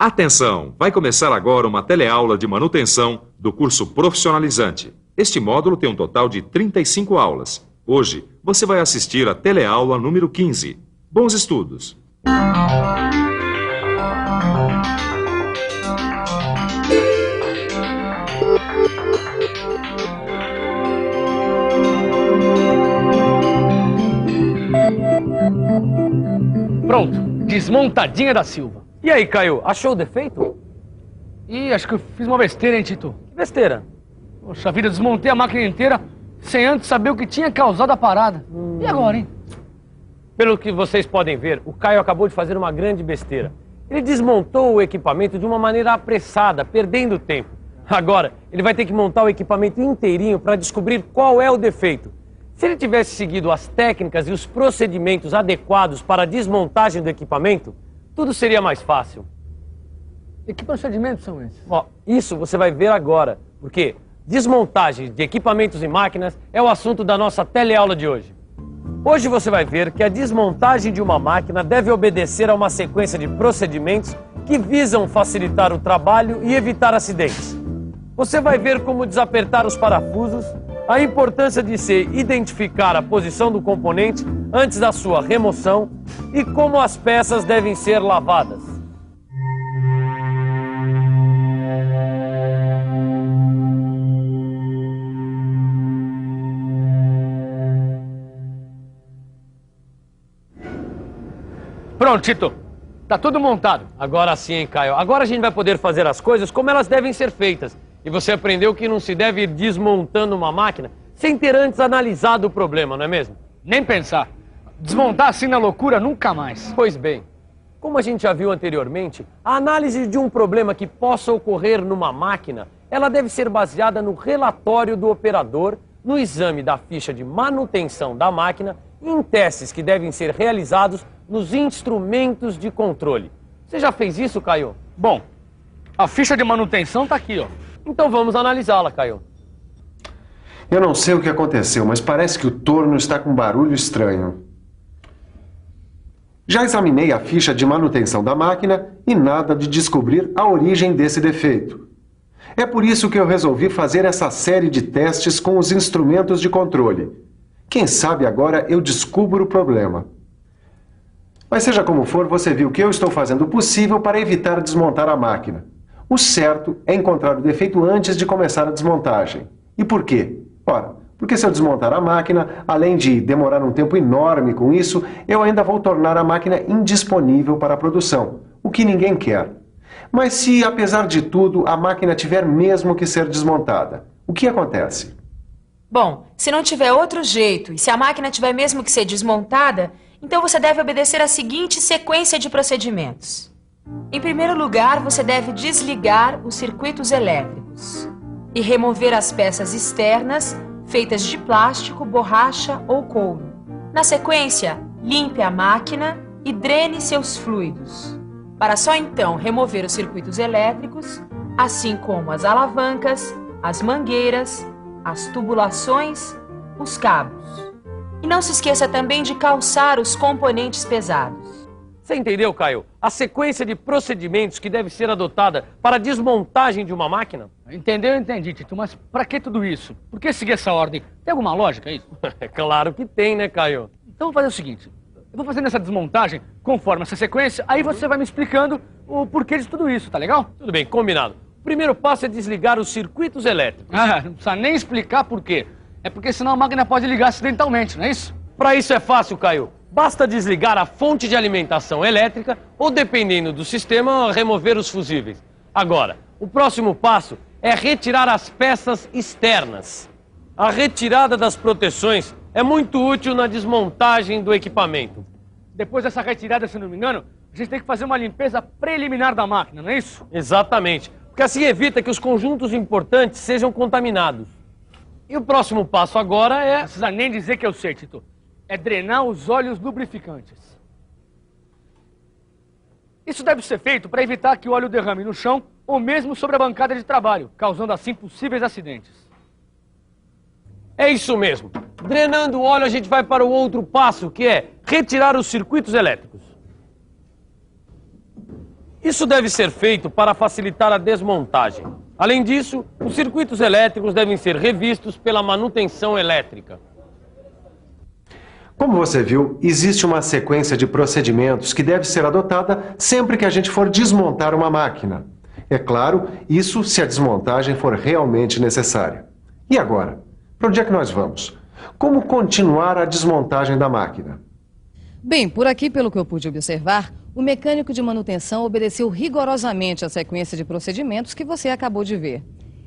Atenção! Vai começar agora uma teleaula de manutenção do curso profissionalizante. Este módulo tem um total de 35 aulas. Hoje, você vai assistir a teleaula número 15. Bons estudos! Pronto, desmontadinha da Silva. E aí, Caio, achou o defeito? Ih, acho que eu fiz uma besteira, hein, Tito? Que besteira. Poxa vida, desmontei a máquina inteira sem antes saber o que tinha causado a parada. E agora, hein? Pelo que vocês podem ver, o Caio acabou de fazer uma grande besteira. Ele desmontou o equipamento de uma maneira apressada, perdendo tempo. Agora, ele vai ter que montar o equipamento inteirinho para descobrir qual é o defeito. Se ele tivesse seguido as técnicas e os procedimentos adequados para a desmontagem do equipamento, tudo seria mais fácil. E que procedimentos são esses? Ó, isso você vai ver agora, porque desmontagem de equipamentos e máquinas é o assunto da nossa teleaula de hoje. Hoje você vai ver que a desmontagem de uma máquina deve obedecer a uma sequência de procedimentos que visam facilitar o trabalho e evitar acidentes. Você vai ver como desapertar os parafusos, a importância de se identificar a posição do componente antes da sua remoção e como as peças devem ser lavadas. Pronto, Tito. Tá tudo montado. Agora sim, hein, Caio. Agora a gente vai poder fazer as coisas como elas devem ser feitas. E você aprendeu que não se deve ir desmontando uma máquina sem ter antes analisado o problema, não é mesmo? Nem pensar. Desmontar assim na loucura, nunca mais. Pois bem, como a gente já viu anteriormente, a análise de um problema que possa ocorrer numa máquina, ela deve ser baseada no relatório do operador, no exame da ficha de manutenção da máquina e em testes que devem ser realizados nos instrumentos de controle. Você já fez isso, Caio? Bom, a ficha de manutenção tá aqui, ó. Então vamos analisá-la, Caio. Eu não sei o que aconteceu, mas parece que o torno está com um barulho estranho. Já examinei a ficha de manutenção da máquina e nada de descobrir a origem desse defeito. É por isso que eu resolvi fazer essa série de testes com os instrumentos de controle. Quem sabe agora eu descubro o problema. Mas seja como for, você viu que eu estou fazendo o possível para evitar desmontar a máquina. O certo é encontrar o defeito antes de começar a desmontagem. E por quê? Ora, porque se eu desmontar a máquina, além de demorar um tempo enorme com isso, eu ainda vou tornar a máquina indisponível para a produção, o que ninguém quer. Mas se, apesar de tudo, a máquina tiver mesmo que ser desmontada, o que acontece? Bom, se não tiver outro jeito e se a máquina tiver mesmo que ser desmontada, então você deve obedecer a seguinte sequência de procedimentos. Em primeiro lugar, você deve desligar os circuitos elétricos e remover as peças externas feitas de plástico, borracha ou couro. Na sequência, limpe a máquina e drene seus fluidos, para só então remover os circuitos elétricos, assim como as alavancas, as mangueiras, as tubulações, os cabos. E não se esqueça também de calçar os componentes pesados. Você entendeu, Caio? A sequência de procedimentos que deve ser adotada para a desmontagem de uma máquina? Entendeu? Eu entendi, Tito. Mas pra que tudo isso? Por que seguir essa ordem? Tem alguma lógica isso? É claro que tem, né, Caio? Então vou fazer o seguinte. Eu vou fazendo essa desmontagem conforme essa sequência, aí você vai me explicando o porquê de tudo isso, tá legal? Tudo bem, combinado. O primeiro passo é desligar os circuitos elétricos. Ah, não precisa nem explicar por quê. É porque senão a máquina pode ligar acidentalmente, não é isso? Para isso é fácil, Caio. Basta desligar a fonte de alimentação elétrica ou, dependendo do sistema, remover os fusíveis. Agora, o próximo passo é retirar as peças externas. A retirada das proteções é muito útil na desmontagem do equipamento. Depois dessa retirada, se não me engano, a gente tem que fazer uma limpeza preliminar da máquina, não é isso? Exatamente, porque assim evita que os conjuntos importantes sejam contaminados. E o próximo passo agora é... Não precisa nem dizer que eu sei, Tito. É drenar os óleos lubrificantes. Isso deve ser feito para evitar que o óleo derrame no chão ou mesmo sobre a bancada de trabalho, causando assim possíveis acidentes. É isso mesmo. Drenando o óleo, a gente vai para o outro passo, que é retirar os circuitos elétricos. Isso deve ser feito para facilitar a desmontagem. Além disso, os circuitos elétricos devem ser revistos pela manutenção elétrica. Como você viu, existe uma sequência de procedimentos que deve ser adotada sempre que a gente for desmontar uma máquina. É claro, isso se a desmontagem for realmente necessária. E agora? Para onde é que nós vamos? Como continuar a desmontagem da máquina? Bem, por aqui, pelo que eu pude observar, o mecânico de manutenção obedeceu rigorosamente a sequência de procedimentos que você acabou de ver.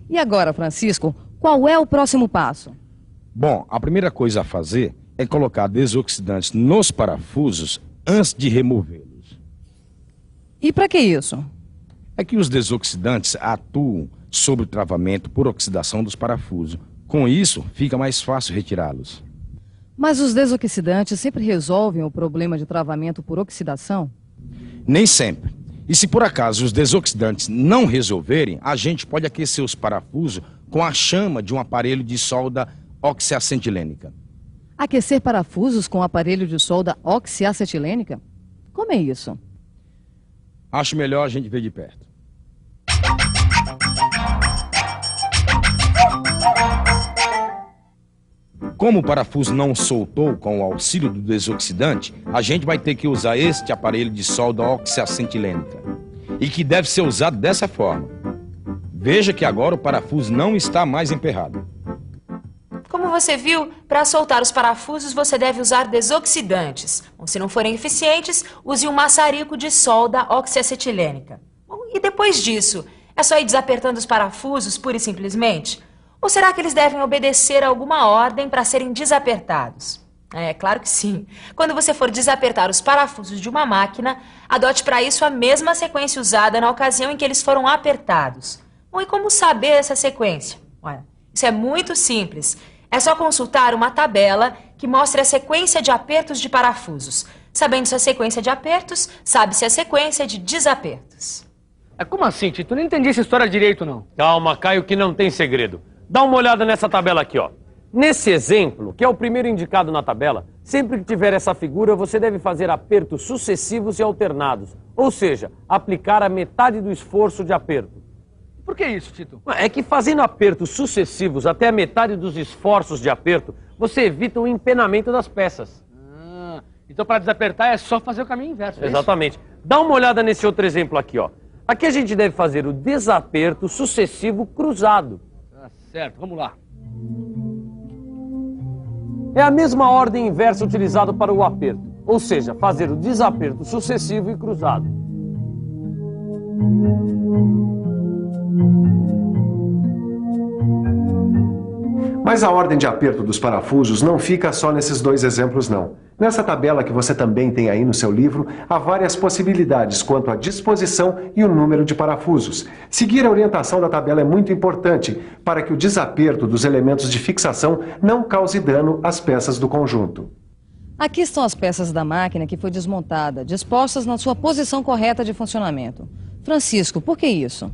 E agora, Francisco, qual é o próximo passo? Bom, a primeira coisa a fazer é colocar desoxidantes nos parafusos antes de removê-los. E para que isso? É que os desoxidantes atuam sobre o travamento por oxidação dos parafusos. Com isso, fica mais fácil retirá-los. Mas os desoxidantes sempre resolvem o problema de travamento por oxidação? Nem sempre. E se por acaso os desoxidantes não resolverem, a gente pode aquecer os parafusos com a chama de um aparelho de solda oxiacetilênica. Aquecer parafusos com aparelho de solda oxiacetilênica? Como é isso? Acho melhor a gente ver de perto. Como o parafuso não soltou com o auxílio do desoxidante, a gente vai ter que usar este aparelho de solda oxiacetilênica. E que deve ser usado dessa forma. Veja que agora o parafuso não está mais emperrado. Como você viu, para soltar os parafusos você deve usar desoxidantes. Bom, se não forem eficientes, use um maçarico de solda oxiacetilênica. Bom, e depois disso, é só ir desapertando os parafusos pura e simplesmente? Ou será que eles devem obedecer a alguma ordem para serem desapertados? É, claro que sim. Quando você for desapertar os parafusos de uma máquina, adote para isso a mesma sequência usada na ocasião em que eles foram apertados. Bom, e como saber essa sequência? Olha, isso é muito simples. É só consultar uma tabela que mostra a sequência de apertos de parafusos. Sabendo-se a sequência de apertos, sabe-se a sequência de desapertos. Como assim, Tito? Eu não entendi essa história direito, não. Calma, Caio, que não tem segredo. Dá uma olhada nessa tabela aqui, ó. Nesse exemplo, que é o primeiro indicado na tabela, sempre que tiver essa figura, você deve fazer apertos sucessivos e alternados. Ou seja, aplicar a metade do esforço de aperto. Por que isso, Tito? É que fazendo apertos sucessivos até a metade dos esforços de aperto, você evita o empenamento das peças. Então para desapertar é só fazer o caminho inverso. Exatamente. Dá uma olhada nesse outro exemplo aqui, ó. Aqui a gente deve fazer o desaperto sucessivo cruzado. Certo, vamos lá. É a mesma ordem inversa utilizada para o aperto, ou seja, fazer o desaperto sucessivo e cruzado. Mas a ordem de aperto dos parafusos não fica só nesses dois exemplos, não. Nessa tabela que você também tem aí no seu livro, há várias possibilidades quanto à disposição e o número de parafusos. Seguir a orientação da tabela é muito importante para que o desaperto dos elementos de fixação não cause dano às peças do conjunto. Aqui estão as peças da máquina que foi desmontada, dispostas na sua posição correta de funcionamento. Francisco, por que isso?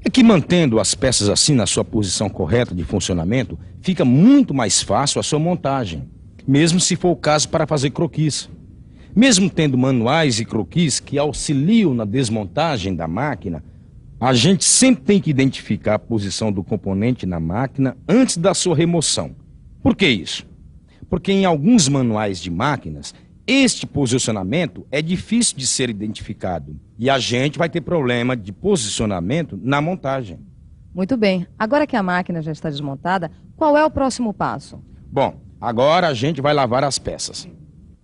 É que mantendo as peças assim na sua posição correta de funcionamento, fica muito mais fácil a sua montagem, mesmo se for o caso para fazer croquis. Mesmo tendo manuais e croquis que auxiliam na desmontagem da máquina, a gente sempre tem que identificar a posição do componente na máquina antes da sua remoção. Por que isso? Porque em alguns manuais de máquinas, este posicionamento é difícil de ser identificado e a gente vai ter problema de posicionamento na montagem. Muito bem. Agora que a máquina já está desmontada, qual é o próximo passo? Bom, agora a gente vai lavar as peças.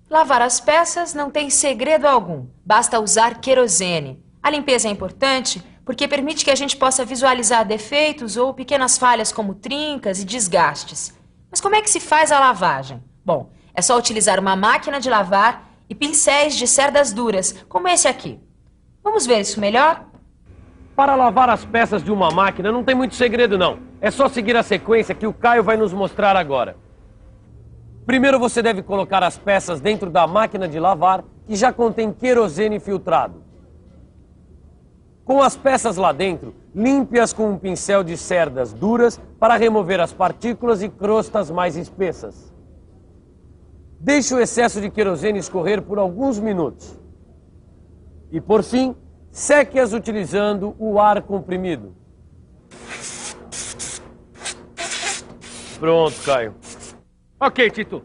Lavar as peças não tem segredo algum. Basta usar querosene. A limpeza é importante porque permite que a gente possa visualizar defeitos ou pequenas falhas como trincas e desgastes. Mas como é que se faz a lavagem? Bom, é só utilizar uma máquina de lavar e pincéis de cerdas duras, como esse aqui. Vamos ver isso melhor? Para lavar as peças de uma máquina não tem muito segredo, não. É só seguir a sequência que o Caio vai nos mostrar agora. Primeiro você deve colocar as peças dentro da máquina de lavar, que já contém querosene filtrado. Com as peças lá dentro, limpe-as com um pincel de cerdas duras para remover as partículas e crostas mais espessas. Deixe o excesso de querosene escorrer por alguns minutos. E por fim, Seque-as utilizando o ar comprimido. Pronto, Caio. Ok, Tito.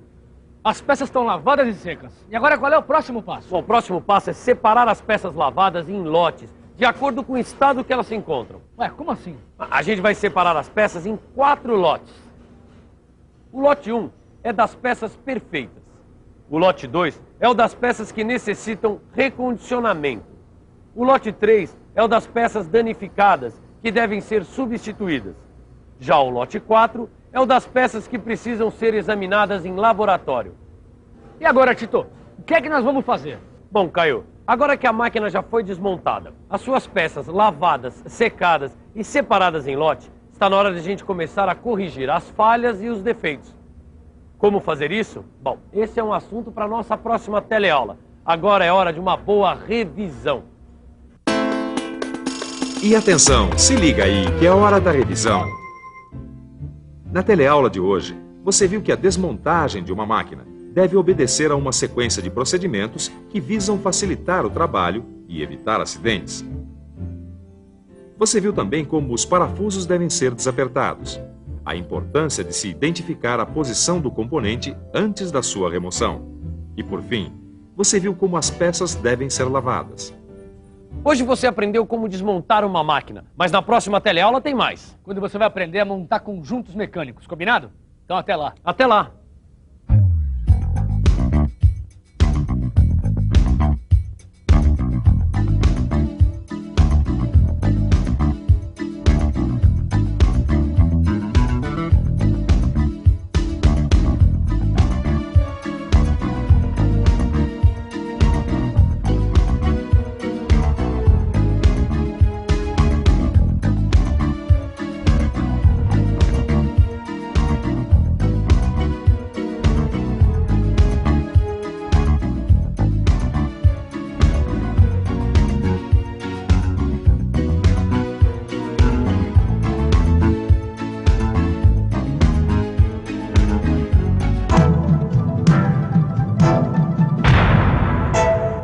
As peças estão lavadas e secas. E agora qual é o próximo passo? Bom, o próximo passo é separar as peças lavadas em lotes, de acordo com o estado que elas se encontram. Ué, como assim? A gente vai separar as peças em 4 lotes. O lote 1 é das peças perfeitas. O lote 2 é o das peças que necessitam recondicionamento. O lote 3 é o das peças danificadas, que devem ser substituídas. Já o lote 4 é o das peças que precisam ser examinadas em laboratório. E agora, Tito, o que é que nós vamos fazer? Bom, Caio, agora que a máquina já foi desmontada, as suas peças lavadas, secadas e separadas em lote, está na hora de a gente começar a corrigir as falhas e os defeitos. Como fazer isso? Bom, esse é um assunto para a nossa próxima teleaula. Agora é hora de uma boa revisão. E atenção, se liga aí que é hora da revisão. Na teleaula de hoje, você viu que a desmontagem de uma máquina deve obedecer a uma sequência de procedimentos que visam facilitar o trabalho e evitar acidentes. Você viu também como os parafusos devem ser desapertados, a importância de se identificar a posição do componente antes da sua remoção. E por fim, você viu como as peças devem ser lavadas. Hoje você aprendeu como desmontar uma máquina, mas na próxima teleaula tem mais. Quando você vai aprender a montar conjuntos mecânicos, combinado? Então até lá. Até lá!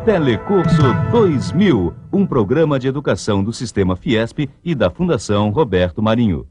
Telecurso 2000, um programa de educação do Sistema Fiesp e da Fundação Roberto Marinho.